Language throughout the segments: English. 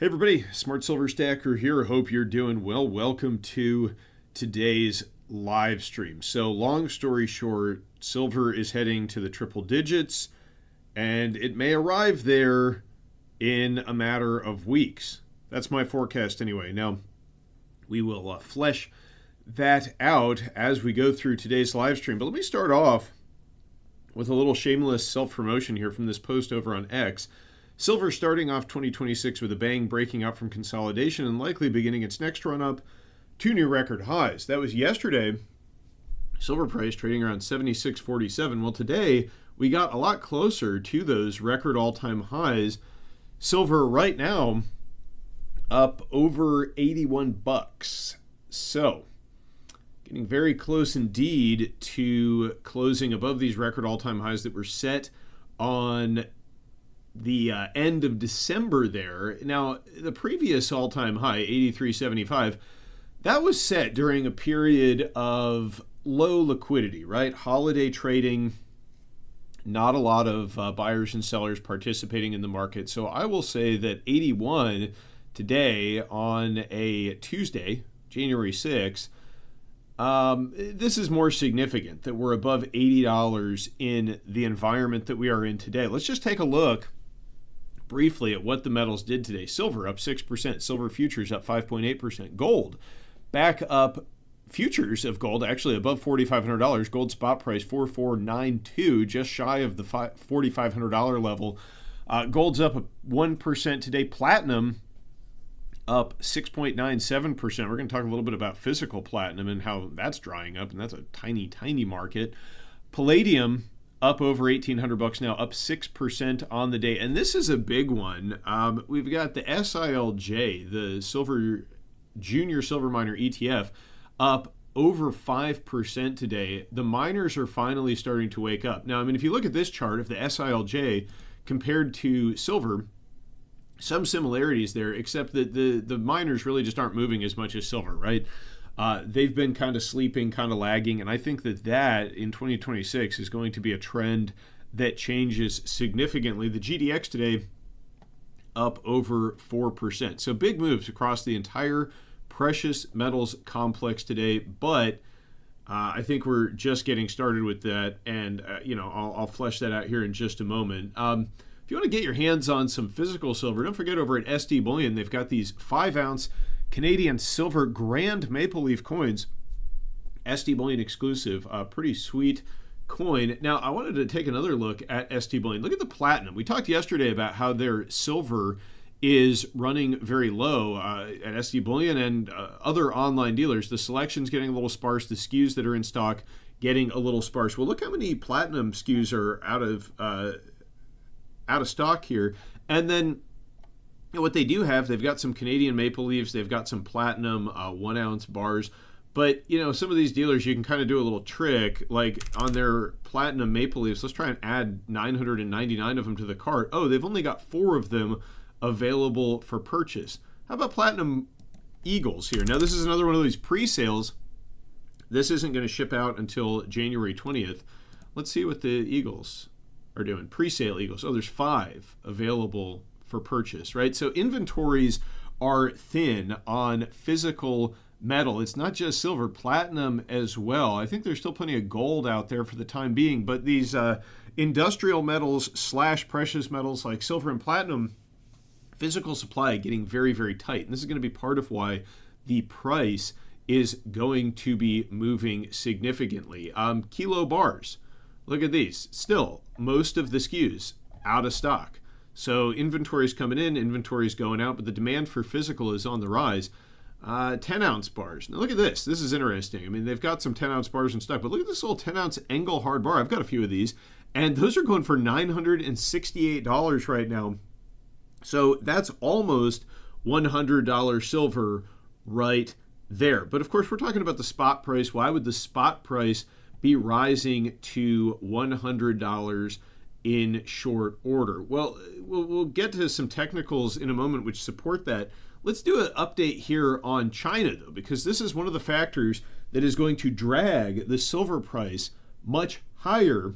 Hey everybody, Smart Silver Stacker here. Hope you're doing well. Welcome to today's live stream. So long story short, silver is heading to the triple digits and it may arrive there in a matter of weeks. That's my forecast anyway. Now, we will flesh that out as we go through today's live stream. But let me start off with a little shameless self-promotion here from this post over on X. Silver starting off 2026 with a bang, breaking out from consolidation and likely beginning its next run up to new record highs. That was yesterday. Silver price trading around 76.47. Well, today we got a lot closer to those record all-time highs. Silver right now up over 81 bucks. So, getting very close indeed to closing above these record all-time highs that were set on the end of December there. Now, the previous all-time high, 83.75, that was set during a period of low liquidity, right? Holiday trading, not a lot of buyers and sellers participating in the market. So I will say that 81 today on a Tuesday, January 6th, this is more significant that we're above $80 in the environment that we are in today. Let's just take a look briefly at what the metals did today. Silver up 6%, silver futures up 5.8%, gold back up, futures of gold actually above $4,500, gold spot price 4,492, just shy of the $4,500 level. Gold's up 1% today. Platinum up 6.97%. We're going to talk a little bit about physical platinum and how that's drying up, and that's a tiny market. Palladium up over 1,800 bucks now, up 6% on the day. And this is a big one. We've got the SILJ, the silver junior silver miner ETF, up over 5% today. The miners are finally starting to wake up. Now, I mean, if you look at this chart of the SILJ compared to silver, some similarities there, except that the miners really just aren't moving as much as silver, right? They've been kind of sleeping, kind of lagging, and I think that in 2026 is going to be a trend that changes significantly. The GDX today up over 4%. So big moves across the entire precious metals complex today, but I think we're just getting started with that, and I'll flesh that out here in just a moment. If you want to get your hands on some physical silver, don't forget over at SD Bullion, they've got these 5-ounce Canadian silver grand maple leaf coins, SD Bullion exclusive, pretty sweet coin. Now, I wanted to take another look at SD Bullion. Look at the platinum. We talked yesterday about how their silver is running very low at SD Bullion and other online dealers. The selection's getting a little sparse. The SKUs that are in stock getting a little sparse. Well, look how many platinum SKUs are out of stock here. And then what they do have, they've got some Canadian maple leaves, they've got some platinum 1-ounce bars. But, some of these dealers, you can kind of do a little trick, like on their platinum maple leaves. Let's try and add 999 of them to the cart. Oh, they've only got 4 of them available for purchase. How about platinum eagles here? Now, this is another one of these pre-sales. This isn't going to ship out until January 20th. Let's see what the eagles are doing. Pre-sale eagles. Oh, there's 5 available for purchase, right? So inventories are thin on physical metal. It's not just silver, platinum as well. I think there's still plenty of gold out there for the time being, but these industrial metals / precious metals like silver and platinum, physical supply getting very tight. And this is going to be part of why the price is going to be moving significantly. Kilo bars. Look at these. Still, most of the SKUs out of stock. So inventory is coming in, inventory is going out, but the demand for physical is on the rise. 10-ounce bars. Now look at this. This is interesting. I mean, they've got some 10-ounce bars in stock, but look at this little 10-ounce Engel hard bar. I've got a few of these, and those are going for $968 right now. So that's almost $100 silver right there. But of course, we're talking about the spot price. Why would the spot price be rising to $100 in short order? Well, we'll get to some technicals in a moment which support that. Let's do an update here on China, though, because this is one of the factors that is going to drag the silver price much higher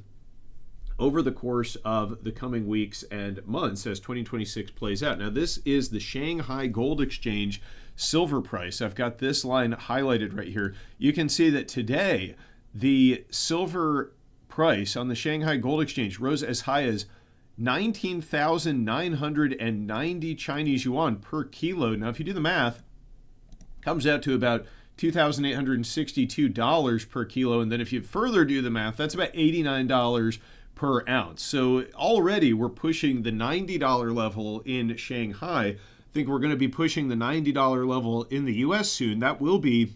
over the course of the coming weeks and months as 2026 plays out. Now, this is the Shanghai Gold Exchange silver price. I've got this line highlighted right here. You can see that today the silver price on the Shanghai Gold Exchange rose as high as 19,990 Chinese yuan per kilo. Now, if you do the math, it comes out to about $2,862 per kilo. And then if you further do the math, that's about $89 per ounce. So already we're pushing the $90 level in Shanghai. I think we're going to be pushing the $90 level in the US soon. That will be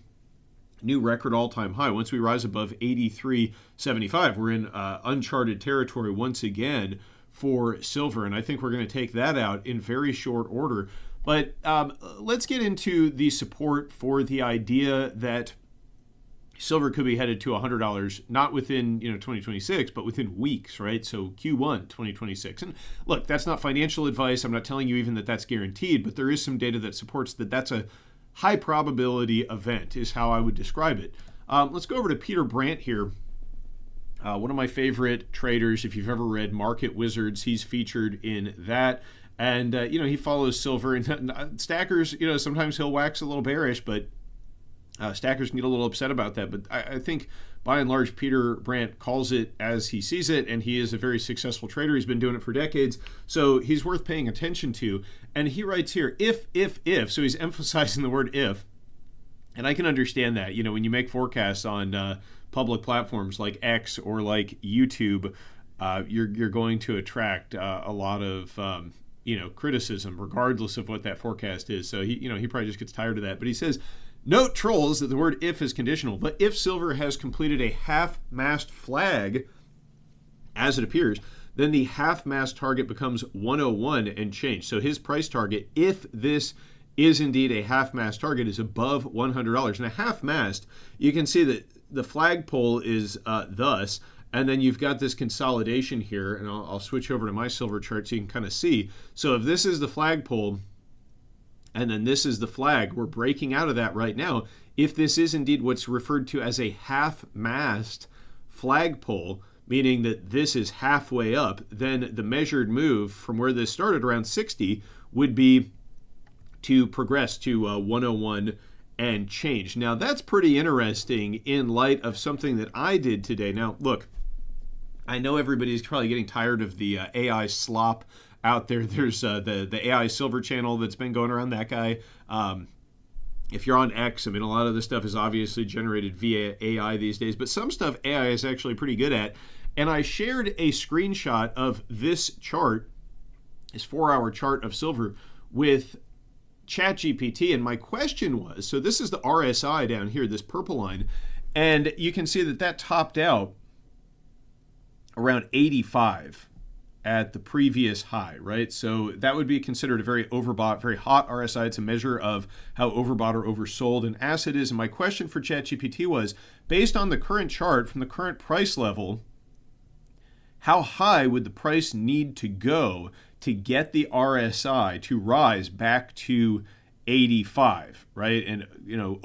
new record all-time high. Once we rise above 83.75, we're in uncharted territory once again for silver, and I think we're going to take that out in very short order. But let's get into the support for the idea that silver could be headed to $100, not within 2026, but within weeks, right? So Q1 2026. And look, that's not financial advice. I'm not telling you even that that's guaranteed, but there is some data that supports that that's a high probability event is how I would describe it. Let's go over to Peter Brandt here. One of my favorite traders. If you've ever read Market Wizards, he's featured in that. And, he follows silver. And stackers, sometimes he'll wax a little bearish, but stackers can get a little upset about that. But I think, by and large, Peter Brandt calls it as he sees it, and he is a very successful trader. He's been doing it for decades, so he's worth paying attention to. And he writes here, if, so he's emphasizing the word if. And I can understand that. When you make forecasts on public platforms like X or like YouTube, you're going to attract a lot of criticism, regardless of what that forecast is. So he probably just gets tired of that. But he says, note, trolls, that the word if is conditional. But if silver has completed a half-mast flag, as it appears, then the half-mast target becomes 101 and change. So his price target, if this is indeed a half-mast target, is above $100. And a half-mast, you can see that the flagpole is thus, and then you've got this consolidation here, and I'll switch over to my silver chart so you can kind of see. So if this is the flagpole, and then this is the flag, we're breaking out of that right now. If this is indeed what's referred to as a half-mast flagpole, meaning that this is halfway up, then the measured move from where this started around 60 would be to progress to 101 and change. Now, that's pretty interesting in light of something that I did today. Now, look, I know everybody's probably getting tired of the AI slop out there. There's the AI Silver channel that's been going around, that guy. If you're on X, a lot of this stuff is obviously generated via AI these days, but some stuff AI is actually pretty good at. And I shared a screenshot of this chart, this 4-hour chart of silver, with ChatGPT, and my question was, so this is the RSI down here, this purple line, and you can see that topped out around 85 at the previous high, right? So that would be considered a very overbought, very hot RSI. It's a measure of how overbought or oversold an asset is. And my question for ChatGPT was, based on the current chart from the current price level, how high would the price need to go to get the RSI to rise back to 85, right? And,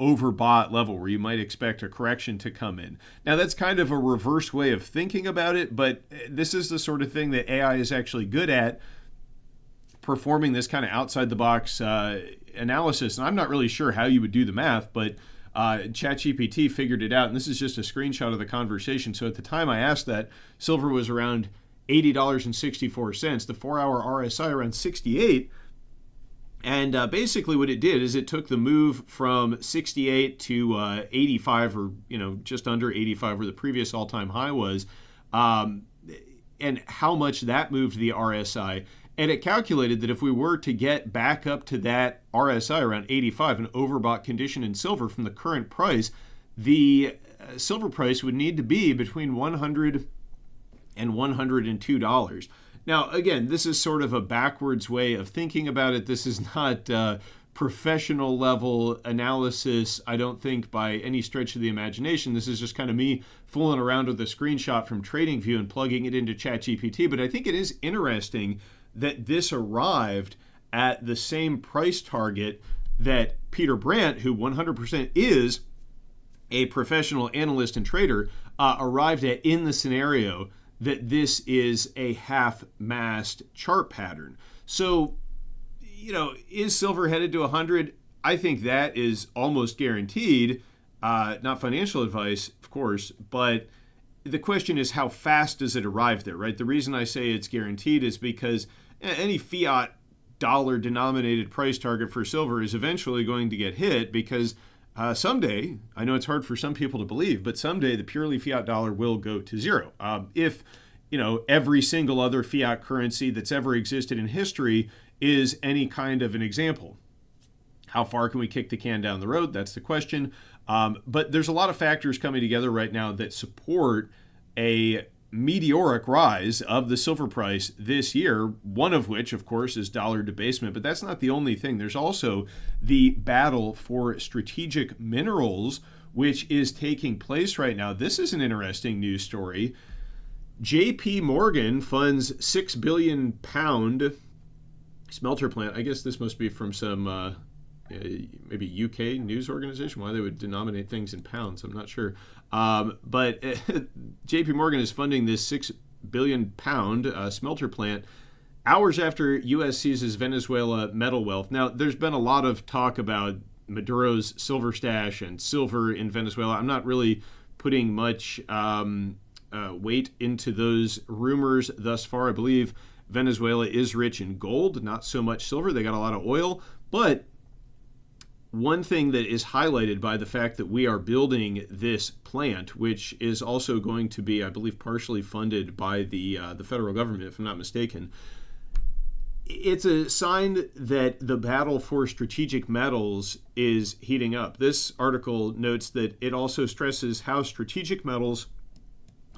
overbought level where you might expect a correction to come in. Now, that's kind of a reverse way of thinking about it, but this is the sort of thing that AI is actually good at, performing this kind of outside the box analysis. And I'm not really sure how you would do the math, but ChatGPT figured it out. And this is just a screenshot of the conversation. So at the time I asked that, silver was around $80.64, the 4-hour RSI around 68. And basically what it did is it took the move from 68 to 85, or just under 85, where the previous all-time high was, and how much that moved the RSI. And it calculated that if we were to get back up to that RSI around 85, an overbought condition in silver from the current price, the silver price would need to be between $100 and $102. Now, again, this is sort of a backwards way of thinking about it. This is not professional level analysis, I don't think, by any stretch of the imagination. This is just kind of me fooling around with a screenshot from TradingView and plugging it into ChatGPT. But I think it is interesting that this arrived at the same price target that Peter Brandt, who 100% is a professional analyst and trader, arrived at in the scenario that this is a half-mast chart pattern. So, is silver headed to 100? I think that is almost guaranteed. Not financial advice, of course, but the question is, how fast does it arrive there, right? The reason I say it's guaranteed is because any fiat dollar denominated price target for silver is eventually going to get hit, because someday, I know it's hard for some people to believe, but someday the purely fiat dollar will go to zero. If every single other fiat currency that's ever existed in history is any kind of an example. How far can we kick the can down the road? That's the question. But there's a lot of factors coming together right now that support a meteoric rise of the silver price this year, one of which, of course, is dollar debasement. But that's not the only thing. There's also the battle for strategic minerals, which is taking place right now. This is an interesting news story. JP Morgan funds £6 billion smelter plant. I guess this must be from some maybe UK news organization, why they would denominate things in pounds, I'm not sure. But JP Morgan is funding this £6 billion smelter plant hours after U.S. seizes Venezuela metal wealth. Now, there's been a lot of talk about Maduro's silver stash and silver in Venezuela. I'm not really putting much weight into those rumors thus far. I believe Venezuela is rich in gold, not so much silver. They got a lot of oil. But one thing that is highlighted by the fact that we are building this plant, which is also going to be, I believe, partially funded by the federal government, if I'm not mistaken, it's a sign that the battle for strategic metals is heating up. This article notes that it also stresses how strategic metals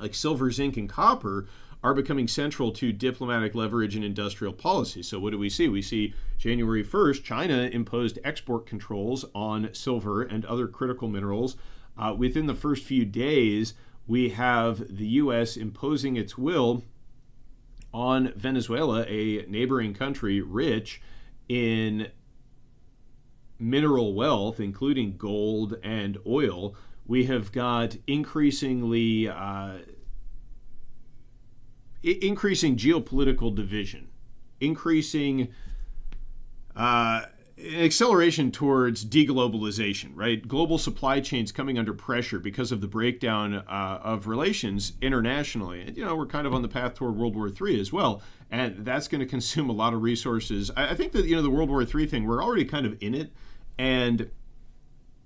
like silver, zinc, and copper are becoming central to diplomatic leverage and industrial policy. So what do we see? We see January 1st, China imposed export controls on silver and other critical minerals. Within the first few days, we have the U.S. imposing its will on Venezuela, a neighboring country rich in mineral wealth, including gold and oil. We have got increasing geopolitical division, increasing acceleration towards deglobalization, right? Global supply chains coming under pressure because of the breakdown of relations internationally. And, we're kind of on the path toward World War III as well. And that's going to consume a lot of resources. I think that, the World War III thing, we're already kind of in it. And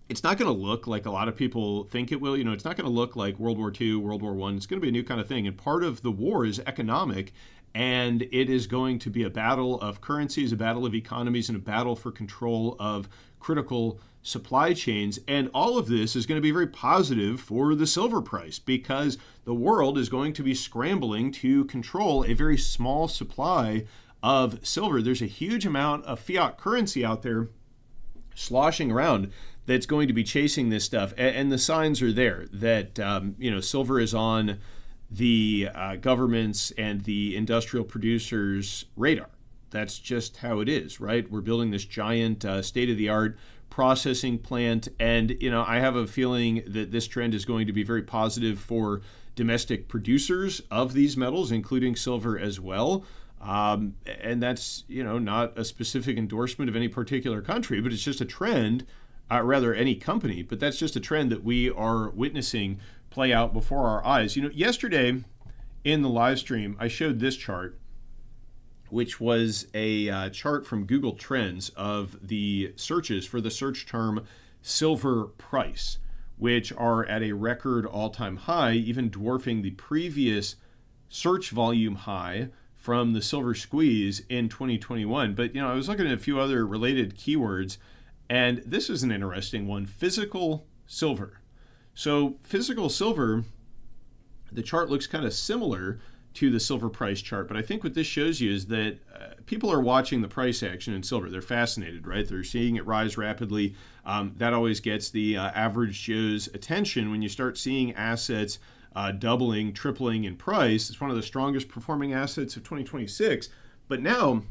it's not going to look like a lot of people think it will. It's not going to look like World War II, World War I. It's going to be a new kind of thing. And part of the war is economic, and it is going to be a battle of currencies, a battle of economies, and a battle for control of critical supply chains. And all of this is going to be very positive for the silver price, because the world is going to be scrambling to control a very small supply of silver. There's a huge amount of fiat currency out there sloshing around that's going to be chasing this stuff. And the signs are there that, silver is on the governments and the industrial producers' radar. That's just how it is, right? We're building this giant state-of-the-art processing plant. And, I have a feeling that this trend is going to be very positive for domestic producers of these metals, including silver as well. And that's, not a specific endorsement of any particular country, but it's just a trend, rather any company, but that's just a trend that we are witnessing play out before our eyes. Yesterday in the live stream, I showed this chart, which was a chart from Google Trends of the searches for the search term silver price, which are at a record all-time high, even dwarfing the previous search volume high from the silver squeeze in 2021. But, I was looking at a few other related keywords, and this is an interesting one, physical silver. So physical silver, the chart looks kind of similar to the silver price chart, but I think what this shows you is that people are watching the price action in silver. They're fascinated, right? They're seeing it rise rapidly. That always gets the average Joe's attention when you start seeing assets doubling, tripling in price. It's one of the strongest performing assets of 2026. But now,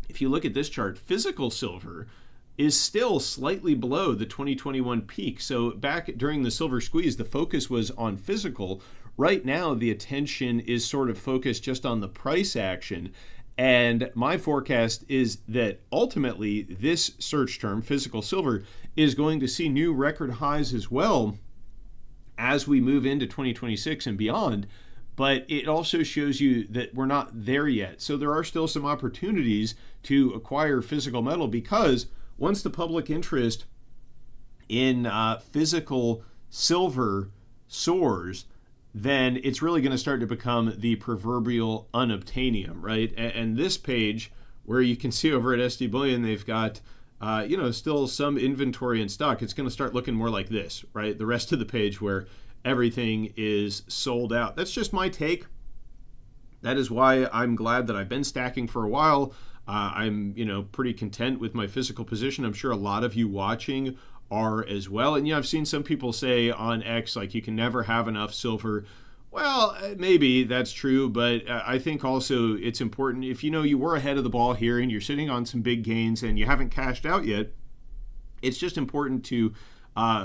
if you look at this chart, physical silver is still slightly below the 2021 peak. So back during the silver squeeze, the focus was on physical. right now the attention is sort of focused just on the price action. And my forecast is that ultimately this search term, physical silver, is going to see new record highs as well as we move into 2026 and beyond. But it also shows you that we're not there yet. So there are still some opportunities to acquire physical metal, because once the public interest in physical silver soars, then it's really going to start to become the proverbial unobtainium, right? And this page, where you can see over at ST Bullion, they've got still some inventory in stock. It's going to start looking more like this, right? The rest of the page where everything is sold out. That's just my take. That is why I'm glad that I've been stacking for a while. I'm pretty content with my physical position. I'm sure a lot of you watching are as well. And I've seen some people say on X, like, you can never have enough silver. Well, maybe that's true, but I think also it's important, if you were ahead of the ball here and you're sitting on some big gains and you haven't cashed out yet, it's just important to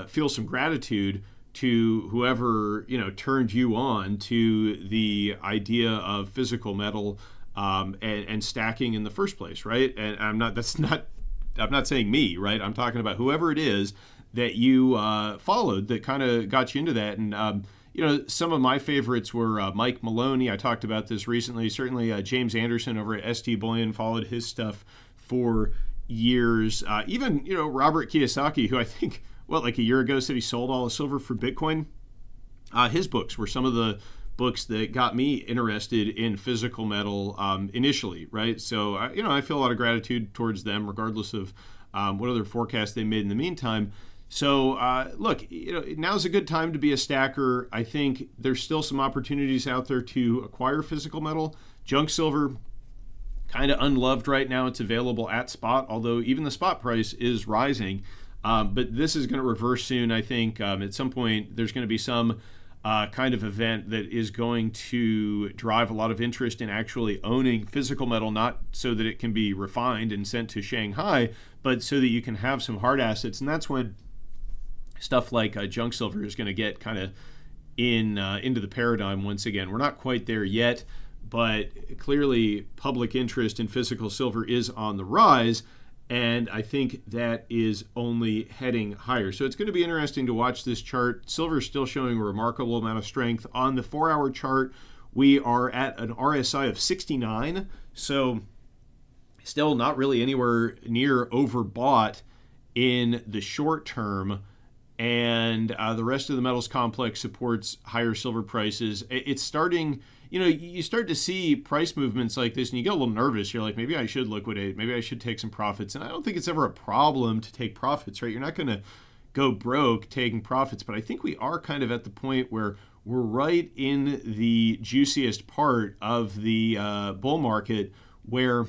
feel some gratitude to whoever turned you on to the idea of physical metal and stacking in the first place, right? And I'm not saying me, right? I'm talking about whoever it is that you followed that kind of got you into that. And some of my favorites were Mike Maloney. I talked about this recently. Certainly James Anderson over at ST Bullion, followed his stuff for years. Even Robert Kiyosaki, who I think like a year ago said he sold all the silver for Bitcoin. His books were some of the books that got me interested in physical metal initially, right? So, I feel a lot of gratitude towards them, regardless of what other forecasts they made in the meantime. So, look, now's a good time to be a stacker. I think there's still some opportunities out there to acquire physical metal. Junk silver, kind of unloved right now. It's available at spot, although even the spot price is rising. But this is going to reverse soon, I think. At some point, there's going to be some kind of event that is going to drive a lot of interest in actually owning physical metal, not so that it can be refined and sent to Shanghai, but so that you can have some hard assets. And that's when stuff like junk silver is going to get kind of into the paradigm once again. We're not quite there yet, but clearly public interest in physical silver is on the rise. And I think that is only heading higher. So it's going to be interesting to watch this chart. Silver is still showing a remarkable amount of strength. On the 4-hour chart, we are at an RSI of 69. So still not really anywhere near overbought in the short term. And the rest of the metals complex supports higher silver prices. It's starting, you start to see price movements like this and you get a little nervous. You're like, maybe I should liquidate. Maybe I should take some profits. And I don't think it's ever a problem to take profits, right? You're not going to go broke taking profits. But I think we are kind of at the point where we're right in the juiciest part of the bull market, where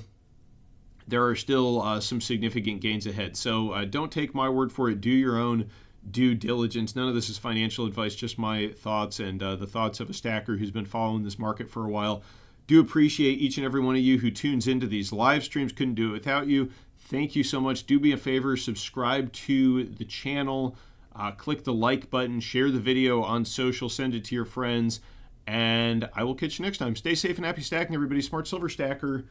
there are still some significant gains ahead. So don't take my word for it. Do your own due diligence. None of this is financial advice, just my thoughts and the thoughts of a stacker who's been following this market for a while. Do appreciate each and every one of you who tunes into these live streams. Couldn't do it without you. Thank you so much. Do me a favor, subscribe to the channel, click the like button, share the video on social, send it to your friends, and I will catch you next time. Stay safe and happy stacking, everybody. Smart Silver Stacker.